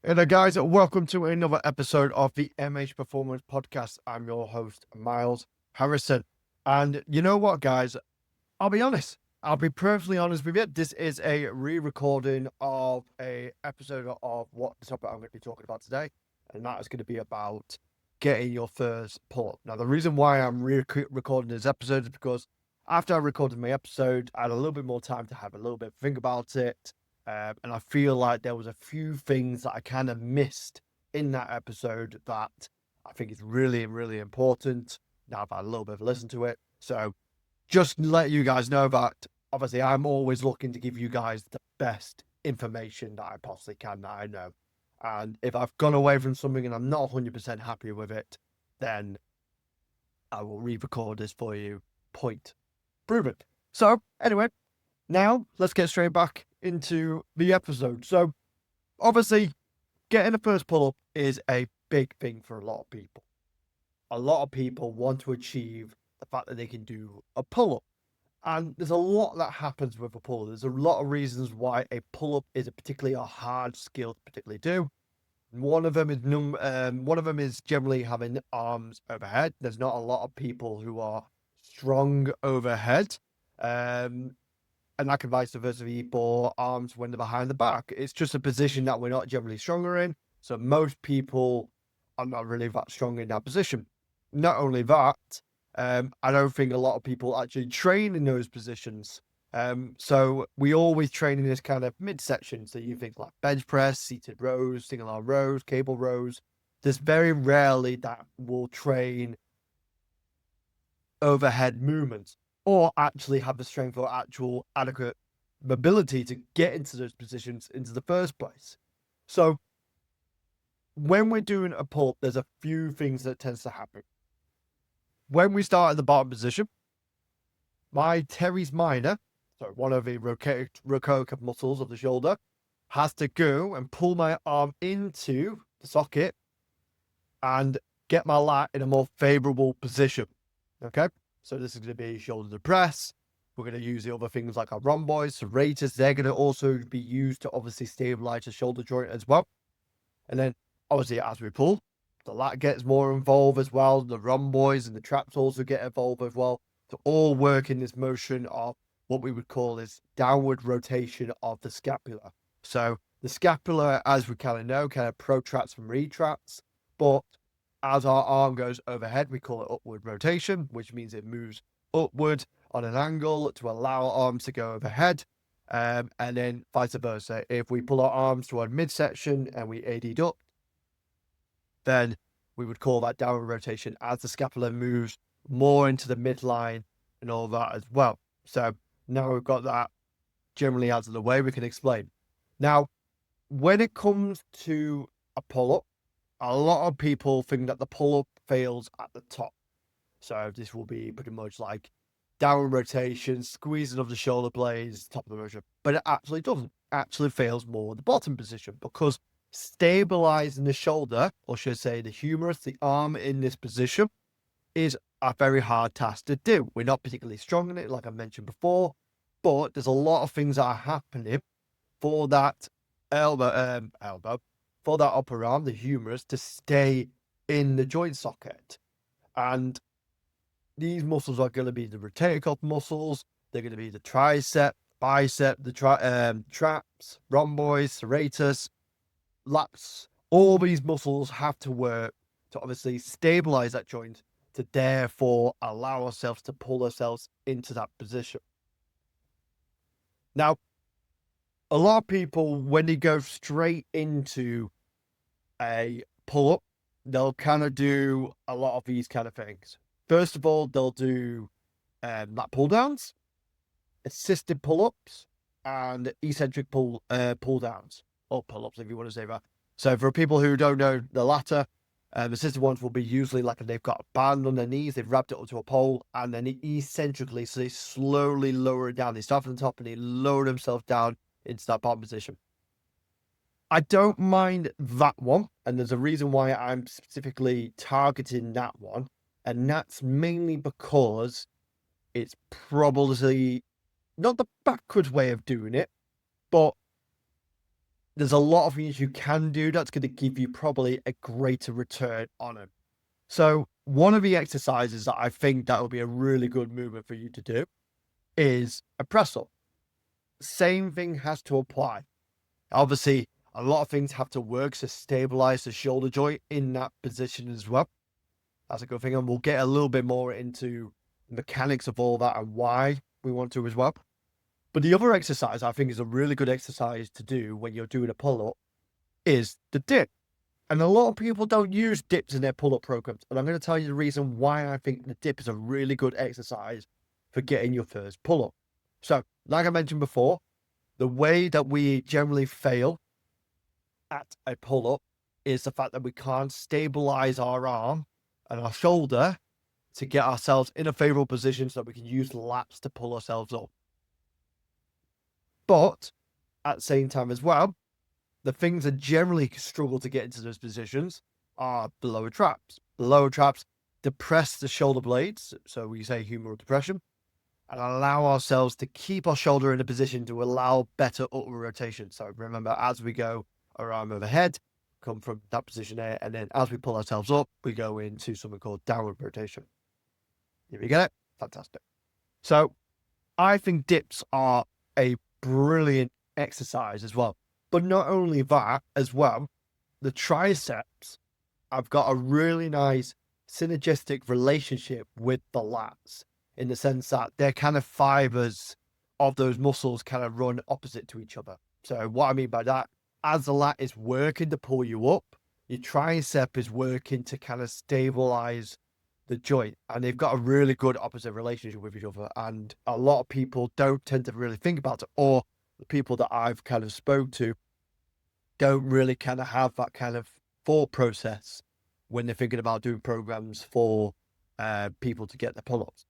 Hello, guys. Welcome to another episode of the MH Performance Podcast. I'm your host, Miles Harrison. And you know what, guys? I'll be honest. I'll be perfectly honest with you. This is a re-recording of a episode of what the topic I'm going to be talking about today, and that is going to be about getting your first pull-up. Now, the reason why I'm recording this episode is because after I recorded my episode, I had a little bit more time to have a little bit of think about it. And I feel like there was a few things that I kind of missed in that episode that I think is really, really important. Now I've had a little bit of a listen to it. So just to let you guys know that obviously I'm always looking to give you guys the best information that I possibly can that I know. And if I've gone away from something and I'm not 100% happy with it, then I will re-record this for you. Point proven. So anyway, now let's get straight back into the episode. So obviously getting a first pull-up is a big thing for a lot of people. A lot of people want to achieve the fact that they can do a pull-up. And there's a lot that happens with a pull-up. There's a lot of reasons why a pull-up is particularly a hard skill to particularly do. One of them is generally having arms overhead. There's not a lot of people who are strong overhead. And that can vice versa for arms when they're behind the back. It's just a position that we're not generally stronger in. So most people are not really that strong in that position. Not only that, I don't think a lot of people actually train in those positions. So we always train in this kind of midsection. So you think like bench press, seated rows, single arm rows, cable rows. There's very rarely that we'll train overhead movements or actually have the strength or actual adequate mobility to get into those positions into the first place. So when we're doing a pull-up, there's a few things that tends to happen. When we start at the bottom position, my teres minor, so one of the rococa muscles of the shoulder, has to go and pull my arm into the socket and get my lat in a more favorable position. Okay? So this is going to be shoulder to press. We're going to use the other things like our rhomboids, serratus. They're going to also be used to obviously stabilize the shoulder joint as well. And then obviously as we pull, the lat gets more involved as well. The rhomboids and the traps also get involved as well. To all work in this motion of what we would call is downward rotation of the scapula. So the scapula, as we kind of know, kind of protracts and retracts, but as our arm goes overhead, we call it upward rotation, which means it moves upward on an angle to allow our arms to go overhead. And then vice versa. If we pull our arms toward midsection and we adduct, then we would call that downward rotation as the scapula moves more into the midline and all that as well. So now we've got that generally out of the way, we can explain. Now, when it comes to a pull-up, a lot of people think that the pull-up fails at the top. So this will be pretty much like downward rotation, squeezing of the shoulder blades, top of the motion. But it actually doesn't. It actually fails more at the bottom position because stabilizing the shoulder, or should I say the humerus, the arm in this position, is a very hard task to do. We're not particularly strong in it, like I mentioned before, but there's a lot of things that are happening for that elbow, for that upper arm, the humerus, to stay in the joint socket. And these muscles are going to be the rotator cuff muscles. They're going to be the tricep, bicep, the traps, rhomboids, serratus, lats. All these muscles have to work to obviously stabilize that joint to therefore allow ourselves to pull ourselves into that position. Now, a lot of people, when they go straight into a pull-up, they'll kind of do a lot of these kind of things. First of all, they'll do lat pull-downs, assisted pull-ups, and eccentric pull-downs, or pull-ups if you want to say that. So for people who don't know the latter, assisted ones will be usually like they've got a band on their knees, they've wrapped it onto a pole, and then eccentrically, so they slowly lower it down. They start from the top and they lower themselves down into that bottom position. I don't mind that one, and there's a reason why I'm specifically targeting that one, and that's mainly because it's probably not the backwards way of doing it, but there's a lot of things you can do that's going to give you probably a greater return on it. So one of the exercises that I think that will be a really good movement for you to do is a press up. Same thing has to apply. Obviously, a lot of things have to work to stabilize the shoulder joint in that position as well. That's a good thing. And we'll get a little bit more into the mechanics of all that and why we want to as well. But the other exercise I think is a really good exercise to do when you're doing a pull up is the dip. And a lot of people don't use dips in their pull up programs. And I'm going to tell you the reason why I think the dip is a really good exercise for getting your first pull up. So, like I mentioned before, the way that we generally fail at a pull up is the fact that we can't stabilize our arm and our shoulder to get ourselves in a favorable position so that we can use lats to pull ourselves up. But at the same time as well, the things that generally struggle to get into those positions are the lower traps. The lower traps depress the shoulder blades, so we say humeral depression, and allow ourselves to keep our shoulder in a position to allow better upward rotation. So remember, as we go our arm overhead, come from that position there, and then as we pull ourselves up, we go into something called downward rotation. Here we get it? Fantastic. So I think dips are a brilliant exercise as well. But not only that as well, the triceps have got a really nice synergistic relationship with the lats in the sense that they're kind of fibers of those muscles kind of run opposite to each other. So what I mean by that, as the lat is working to pull you up, your tricep is working to kind of stabilize the joint, and they've got a really good opposite relationship with each other. And a lot of people don't tend to really think about it, or the people that I've kind of spoke to don't really kind of have that kind of thought process when they're thinking about doing programs for people to get their pull-ups.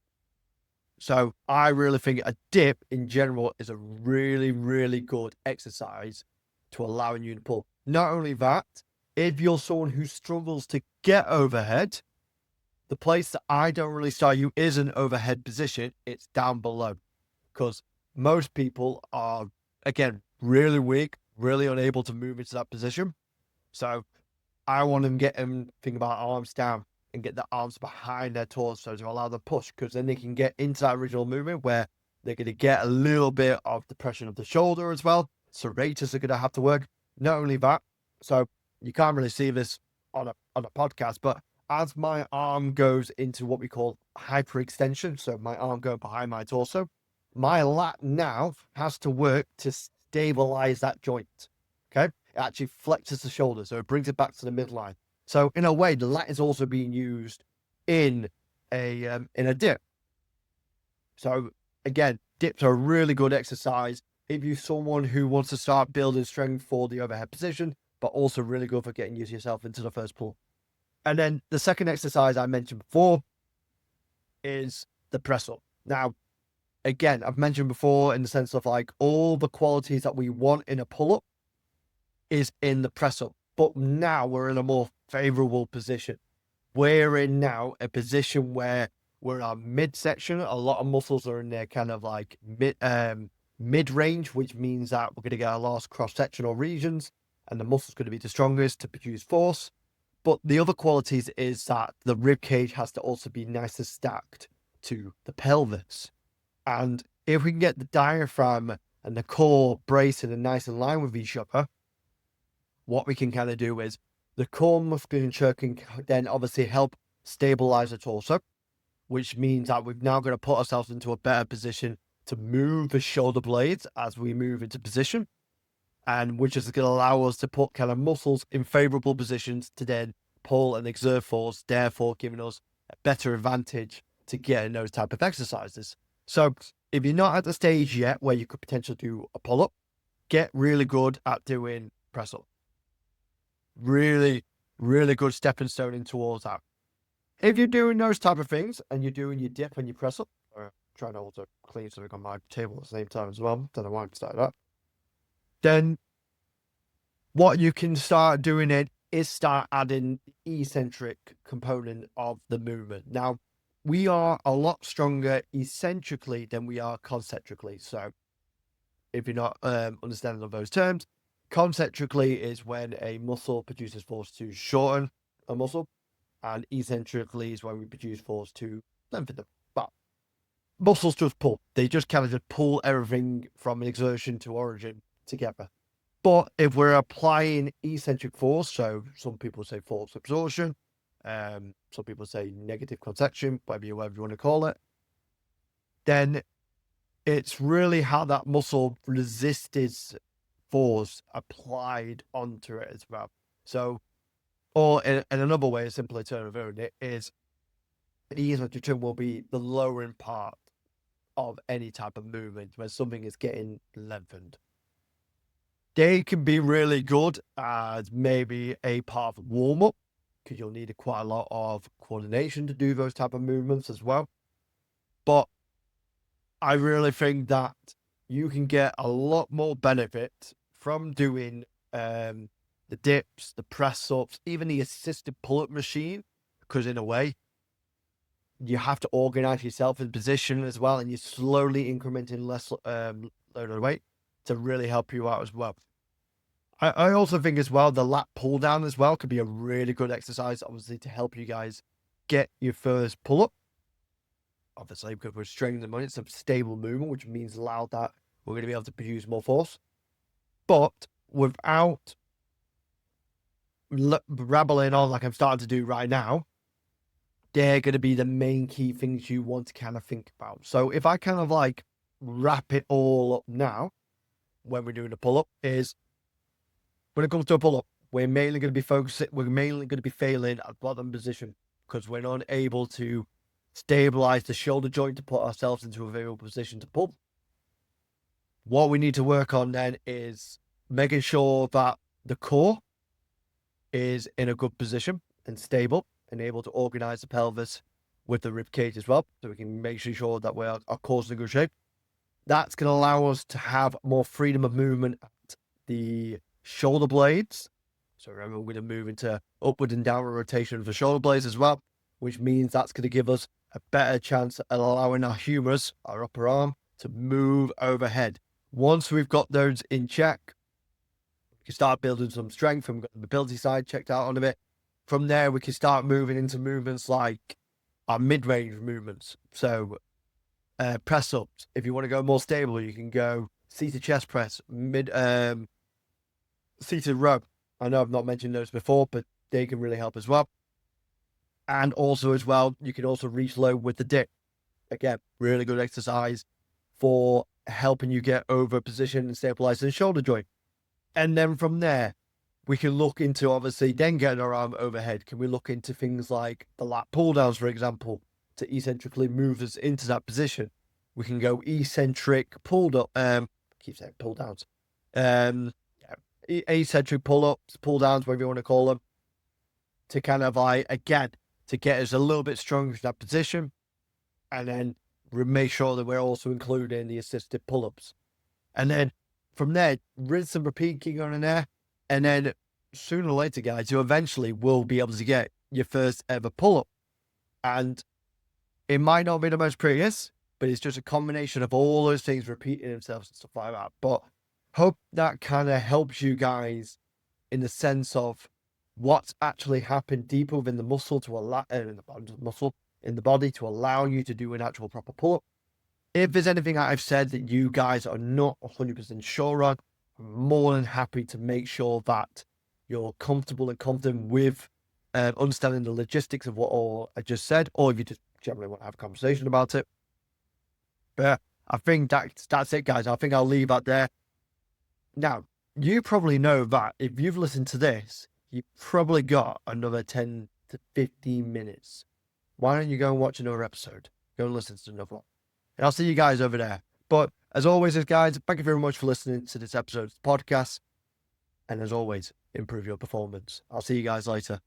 So I really think a dip in general is a really, really good exercise to allowing you to pull. Not only that, if you're someone who struggles to get overhead, the place that I don't really start you is an overhead position. It's down below, because most people are, again, really weak, really unable to move into that position. So I want them to get them thinking about arms down and get the arms behind their torso to allow them push, because then they can get into that original movement where they're going to get a little bit of depression of the shoulder as well. Serratus are going to have to work. Not only that, so you can't really see this on a podcast, but as my arm goes into what we call hyperextension, so my arm going behind my torso, my lat now has to work to stabilize that joint. Okay, it actually flexes the shoulder, so it brings it back to the midline. So in a way, the lat is also being used in a dip. So again, dips are a really good exercise if you're someone who wants to start building strength for the overhead position, but also really good for getting yourself into the first pull. And then the second exercise I mentioned before is the press up. Now, again, I've mentioned before in the sense of like all the qualities that we want in a pull up is in the press up. But now we're in a more favorable position. We're in now a position where we're in our midsection. A lot of muscles are in there kind of like mid range, which means that we're going to get our last cross sectional regions, and the muscle's going to be the strongest to produce force. But the other qualities is that the rib cage has to also be nice and stacked to the pelvis. And if we can get the diaphragm and the core bracing and nice in line with each other, what we can kind of do is the core musculature can then obviously help stabilize the torso, which means that we've now got to put ourselves into a better position to move the shoulder blades as we move into position, and which is going to allow us to put kind of muscles in favorable positions to then pull and exert force, therefore giving us a better advantage to get in those type of exercises. So if you're not at the stage yet where you could potentially do a pull-up, get really good at doing press-up. Really, really good stepping stone in towards that. If you're doing those type of things and you're doing your dip and your press-up, or trying to also clean something on my table at the same time as well, don't know why I'm starting that, then what you can start doing it is start adding the eccentric component of the movement. Now, we are a lot stronger eccentrically than we are concentrically. So if you're not understanding of those terms, concentrically is when a muscle produces force to shorten a muscle, and eccentrically is when we produce force to lengthen them. But muscles just pull. They just kind of just pull everything from exertion to origin together. But if we're applying eccentric force, so some people say force absorption, some people say negative contraction, whatever you want to call it, then it's really how that muscle resisted force applied onto it as well. So, or in another way, a simpler term of it is the eccentric term will be the lowering part of any type of movement where something is getting lengthened. They can be really good as maybe a part of warm up, because you'll need quite a lot of coordination to do those type of movements as well. But I really think that you can get a lot more benefit from doing the dips, the press ups, even the assisted pull up machine, because in a way, you have to organize yourself in position as well, and you're slowly incrementing less load of weight to really help you out as well. I also think as well, the lat pull down as well could be a really good exercise, obviously, to help you guys get your first pull up. Obviously, because we're straining them on, it's a stable movement, which means loud that we're going to be able to produce more force. But without rabbling on like I'm starting to do right now, they're going to be the main key things you want to kind of think about. So if I kind of like wrap it all up now, when we're doing a pull up, is when it comes to a pull up, we're mainly going to be failing at bottom position because we're not able to stabilize the shoulder joint to put ourselves into a variable position to pull. What we need to work on then is making sure that the core is in a good position and stable and able to organize the pelvis with the rib cage as well, so we can make sure that our core's in good shape. That's going to allow us to have more freedom of movement at the shoulder blades. So remember, we're going to move into upward and downward rotation of the shoulder blades as well, which means that's going to give us a better chance at allowing our humerus, our upper arm, to move overhead. Once we've got those in check, we can start building some strength, and we've got the mobility side checked out on a bit. From there, we can start moving into movements like our mid-range movements. So press ups. If you want to go more stable, you can go seated chest press, seated row. I know I've not mentioned those before, but they can really help as well. And also as well, you can also reach low with the dip. Again, really good exercise for helping you get over position and stabilize the shoulder joint. And then from there, we can look into, obviously, then getting our arm overhead. Can we look into things like the lat pull downs, for example, to eccentrically move us into that position? We can go eccentric pull up, keep saying pull downs, eccentric pull ups, pull downs, whatever you want to call them, to kind of like, again, to get us a little bit stronger in that position. And then make sure that we're also including the assisted pull ups. And then from there, rinse and repeat, keep going in there. And then sooner or later, guys, you eventually will be able to get your first ever pull up. And it might not be the most prettiest, but it's just a combination of all those things repeating themselves and stuff like that. But hope that kind of helps you guys in the sense of what's actually happened deeper within the muscle to allow in the body to allow you to do an actual proper pull up. If there's anything that I've said that you guys are not 100% sure on, I'm more than happy to make sure that you're comfortable and confident with understanding the logistics of what all I just said, or if you just generally want to have a conversation about it. But I think that's it, guys. I think I'll leave that there. Now, you probably know that if you've listened to this, you've probably got another 10 to 15 minutes. Why don't you go and watch another episode? Go and listen to another one. And I'll see you guys over there. But as always, guys, thank you very much for listening to this episode of the podcast. And as always, improve your performance. I'll see you guys later.